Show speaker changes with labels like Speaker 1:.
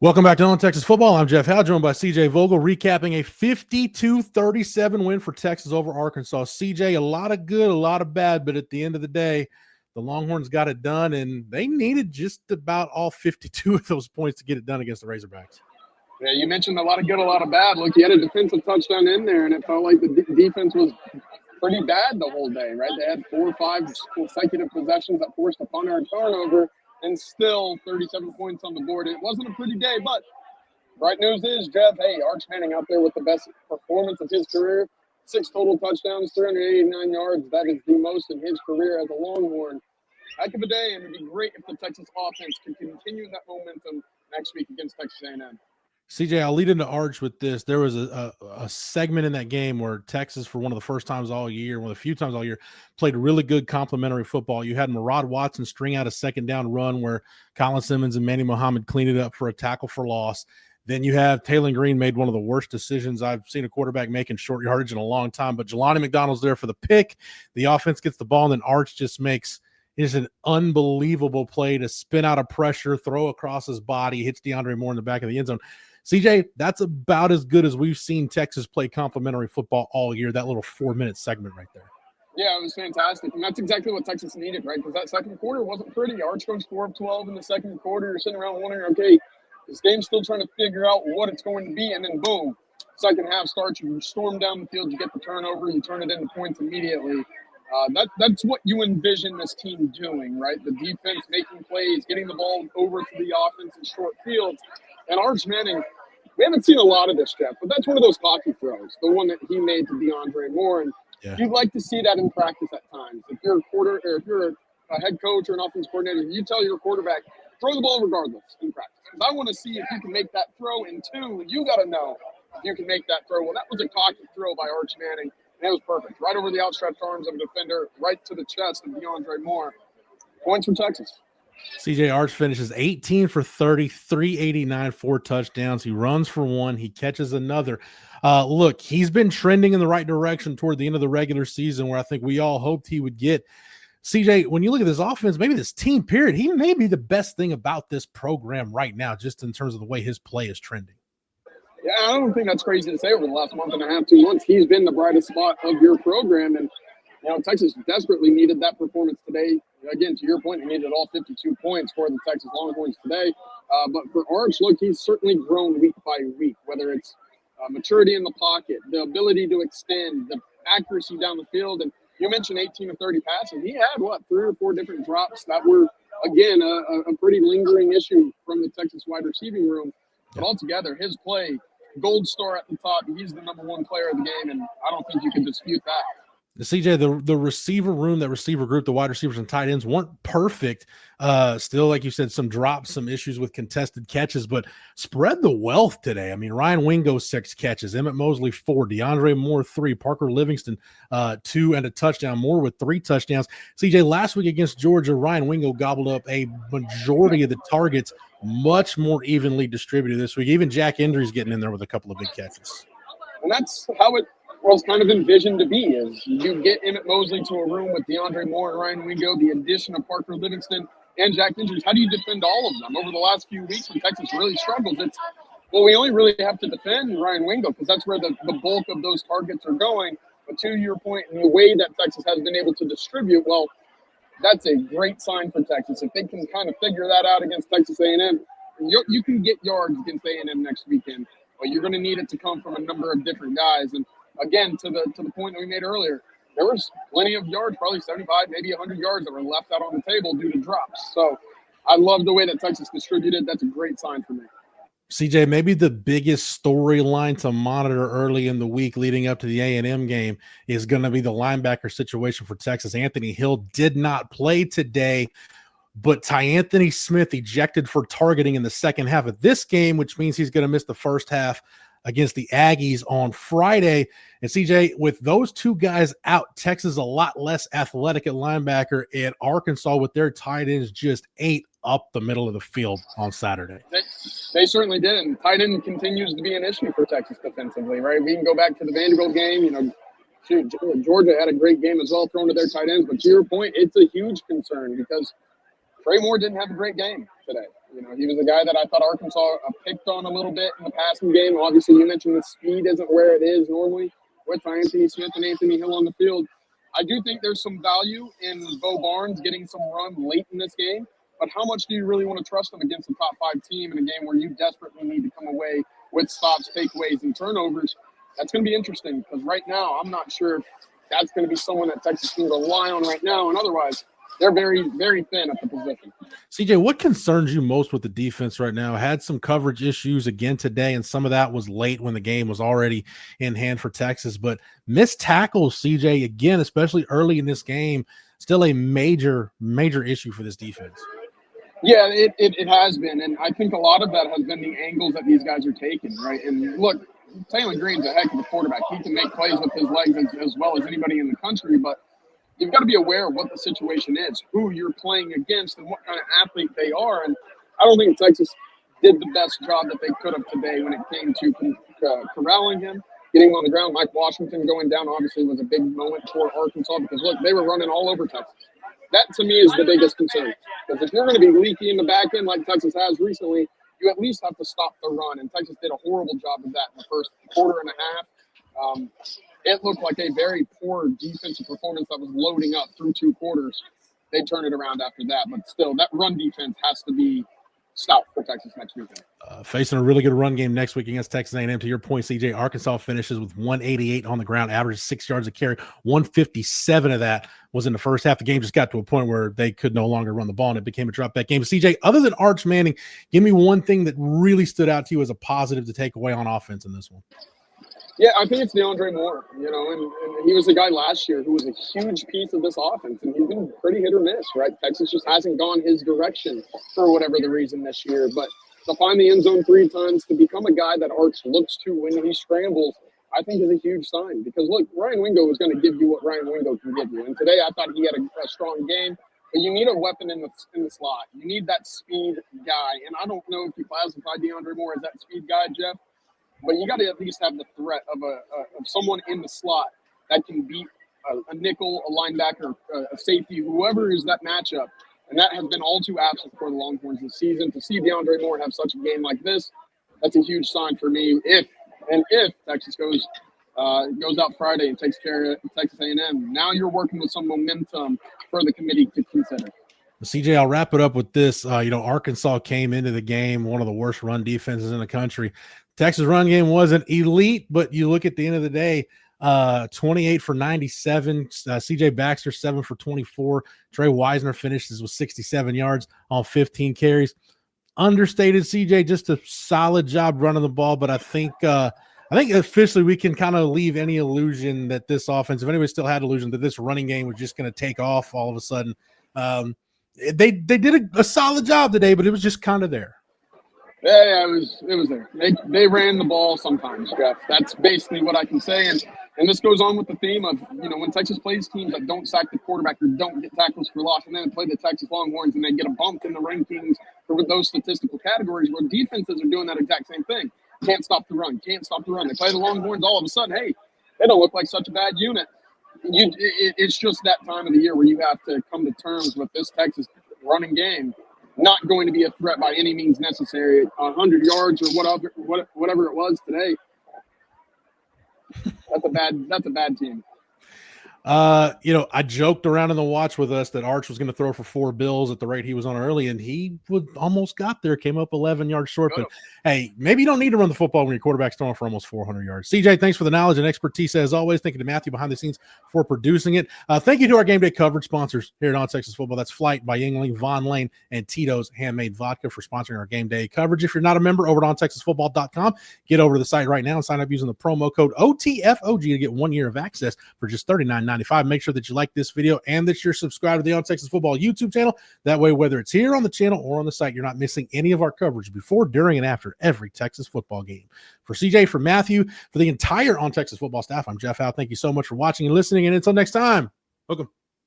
Speaker 1: Welcome back to On Texas Football. I'm Jeff Howe, joined by CJ Vogel, recapping a 52-37 win for Texas over Arkansas. CJ, a lot of good, a lot of bad, but at the end of the day, the Longhorns got it done, and they needed just about all 52 of those points to get it done against the Razorbacks.
Speaker 2: Yeah, you mentioned a lot of good, a lot of bad. Look, you had a defensive touchdown in there, and it felt like the defense was pretty bad the whole day, right? They had 4 or 5 consecutive possessions that forced a punt or a turnover, and still 37 points on the board. It wasn't a pretty day, but bright news is, Jeff, hey, Arch Manning out there with the best performance of his career. 6 total touchdowns, 389 yards. That is the most in his career as a Longhorn. Heck of a day, and it would be great if the Texas offense could continue that momentum next week against Texas A&M.
Speaker 1: CJ, I'll lead into Arch with this. There was a segment in that game where Texas, for one of the first times all year, one of the few times all year, played really good complementary football. You had Murad Watson string out a second down run where Colin Simmons and Manny Muhammad cleaned it up for a tackle for loss. Then you have Taylor Green made one of the worst decisions I've seen a quarterback make in short yardage in a long time, but Jelani McDonald's there for the pick. The offense gets the ball, and then Arch just makes an unbelievable play to spin out of pressure, throw across his body, hits DeAndre Moore in the back of the end zone. CJ, that's about as good as we've seen Texas play complementary football all year, that little 4-minute segment right there.
Speaker 2: Yeah, it was fantastic. And that's exactly what Texas needed, right? Because that second quarter wasn't pretty. Arch goes 4 of 12 in the second quarter. You're sitting around wondering, okay, this game's still trying to figure out what it's going to be. And then, boom, second half starts. You storm down the field. You get the turnover. You turn it into points immediately. That's what you envision this team doing, right? The defense making plays, getting the ball over to the offense in short fields. And Arch Manning, we haven't seen a lot of this, Jeff, but that's one of those hockey throws, the one that he made to DeAndre Moore. And you'd like to see that in practice at times. If you're a head coach or an offense coordinator, you tell your quarterback, throw the ball regardless in practice. Because I want to see if you can make that throw. And 2, you got to know if you can make that throw. Well, that was a cocky throw by Arch Manning. And it was perfect. Right over the outstretched arms of a defender, right to the chest of DeAndre Moore. Points for Texas.
Speaker 1: CJ Arch finishes 18 for 30, 389, 4 touchdowns. He runs for 1. He catches another. Look, he's been trending in the right direction toward the end of the regular season where I think we all hoped he would get. CJ, when you look at this offense, maybe this team period, he may be the best thing about this program right now, just in terms of the way his play is trending.
Speaker 2: Yeah, I don't think that's crazy to say. Over the last month and a half, 2 months, he's been the brightest spot of your program. And, Texas desperately needed that performance today. Again, to your point, he needed all 52 points for the Texas Longhorns today. But for Arch, look, he's certainly grown week by week, whether it's maturity in the pocket, the ability to extend, the accuracy down the field. And you mentioned 18 of 30 passes. He had, 3 or 4 different drops that were, again, a pretty lingering issue from the Texas wide receiving room. But altogether, his play, gold star at the top. He's the number 1 player of the game, and I don't think you can dispute that.
Speaker 1: CJ, the receiver room, that receiver group, the wide receivers and tight ends weren't perfect. Still, like you said, some drops, some issues with contested catches, but spread the wealth today. I mean, Ryan Wingo, 6 catches, Emmett Mosley, 4, DeAndre Moore, 3, Parker Livingston, 2 and a touchdown, Moore with 3 touchdowns. CJ, last week against Georgia, Ryan Wingo gobbled up a majority of the targets, much more evenly distributed this week. Even Jack Endry's getting in there with a couple of big catches.
Speaker 2: And that's how it was kind of envisioned to be, is you get Emmett Mosley to a room with DeAndre Moore and Ryan Wingo, the addition of Parker Livingston and Jack Endry. How do you defend all of them? Over the last few weeks when Texas really struggles, we only really have to defend Ryan Wingo because that's where the bulk of those targets are going. But to your point, in the way that Texas has been able to distribute, that's a great sign for Texas. If they can kind of figure that out against Texas A&M, you can get yards against A&M next weekend, but you're going to need it to come from a number of different guys. And again, to the point that we made earlier, there was plenty of yards, probably 75, maybe 100 yards that were left out on the table due to drops. So I love the way that Texas distributed. That's a great sign for me.
Speaker 1: CJ, maybe the biggest storyline to monitor early in the week leading up to the A&M game is going to be the linebacker situation for Texas. Anthony Hill did not play today, but Anthony Smith ejected for targeting in the second half of this game, which means he's going to miss the first half against the Aggies on Friday. And CJ, with those 2 guys out, Texas a lot less athletic at linebacker, and Arkansas with their tight ends just ate up the middle of the field on Saturday.
Speaker 2: They certainly did, and tight end continues to be an issue for Texas defensively, right? We can go back to the Vanderbilt game. Georgia had a great game as well, throwing to their tight ends. But to your point, it's a huge concern because Trey Moore didn't have a great game today. You know, he was a guy that I thought Arkansas picked on a little bit in the passing game. Obviously, you mentioned the speed isn't where it is normally with Anthony Smith and Anthony Hill on the field. I do think there's some value in Bo Barnes getting some run late in this game, but how much do you really want to trust him against a top 5 team in a game where you desperately need to come away with stops, takeaways, and turnovers? That's going to be interesting because right now I'm not sure if that's going to be someone that Texas can rely on right now, and otherwise they're very, very thin at the position.
Speaker 1: CJ, what concerns you most with the defense right now? Had some coverage issues again today, and some of that was late when the game was already in hand for Texas. But missed tackles, CJ, again, especially early in this game, still a major, major issue for this defense.
Speaker 2: Yeah, it has been, and I think a lot of that has been the angles that these guys are taking, right? And look, Taylor Green's a heck of a quarterback. He can make plays with his legs as well as anybody in the country, but you've got to be aware of what the situation is, who you're playing against, and what kind of athlete they are. And I don't think Texas did the best job that they could have today when it came to corralling him, getting him on the ground. Mike Washington going down obviously was a big moment for Arkansas because, look, they were running all over Texas. That, to me, is the biggest concern. Because if you're going to be leaky in the back end like Texas has recently, you at least have to stop the run. And Texas did a horrible job of that in the first quarter and a half. It looked like a very poor defensive performance that was loading up through 2 quarters. They turn it around after that. But still, that run defense has to be stout for Texas next weekend.
Speaker 1: Facing a really good run game next week against Texas A&M. To your point, CJ, Arkansas finishes with 188 on the ground, averages 6 yards a carry. 157 of that was in the first half. The game just got to a point where they could no longer run the ball, and it became a drop-back game. CJ, other than Arch Manning, give me one thing that really stood out to you as a positive to take away on offense in this one.
Speaker 2: Yeah, I think it's DeAndre Moore, you know, and he was the guy last year who was a huge piece of this offense, and he's been pretty hit or miss, right? Texas just hasn't gone his direction for whatever the reason this year, but to find the end zone 3 times, to become a guy that Arch looks to when he scrambles, I think is a huge sign because, look, Ryan Wingo is going to give you what Ryan Wingo can give you, and today I thought he had a strong game, but you need a weapon in the slot. You need that speed guy, and I don't know if you classify DeAndre Moore as that speed guy, Jeff, but you got to at least have the threat of someone in the slot that can beat a nickel, a linebacker, a safety, whoever is that matchup. And that has been all too absent for the Longhorns this season. To see DeAndre Moore have such a game like this, that's a huge sign for me. If Texas goes out Friday and takes care of Texas A&M, now you're working with some momentum for the committee to consider.
Speaker 1: CJ, I'll wrap it up with this. Arkansas came into the game, one of the worst run defenses in the country. Texas run game wasn't elite, but you look at the end of the day, 28 for 97. CJ Baxter, 7 for 24. Trey Wisner finishes with 67 yards on 15 carries. Understated, CJ, just a solid job running the ball, but I think officially we can kind of leave any illusion that this offense, if anybody still had illusion that this running game was just going to take off all of a sudden, they did a solid job today, but it was just kind of there.
Speaker 2: Yeah, it was there. They ran the ball sometimes, Jeff. That's basically what I can say. And this goes on with the theme of, when Texas plays teams that don't sack the quarterback or don't get tackles for loss, and then play the Texas Longhorns and they get a bump in the rankings for those statistical categories where defenses are doing that exact same thing. Can't stop the run. They play the Longhorns, all of a sudden, hey, they don't look like such a bad unit. It's just that time of the year where you have to come to terms with this Texas running game not going to be a threat by any means necessary. 100 yards or whatever it was today. That's a bad team.
Speaker 1: I joked around in the watch with us that Arch was going to throw for 4 bills at the rate he was on early, and he almost got there, came up 11 yards short. But hey, maybe you don't need to run the football when your quarterback's throwing for almost 400 yards. CJ, thanks for the knowledge and expertise as always. Thank you to Matthew behind the scenes for producing it. Thank you to our game day coverage sponsors here at On Texas Football. That's Flight by Yingling, Von Lane, and Tito's Handmade Vodka for sponsoring our game day coverage. If you're not a member, over at ontexasfootball.com, get over to the site right now and sign up using the promo code OTFOG to get 1 year of access for just $39.95. Make sure that you like this video and that you're subscribed to the On Texas Football YouTube channel. That way, whether it's here on the channel or on the site, you're not missing any of our coverage before, during, and after every Texas football game. For CJ, for Matthew, for the entire On Texas Football staff, I'm Jeff Howe. Thank you so much for watching and listening, and until next time, welcome.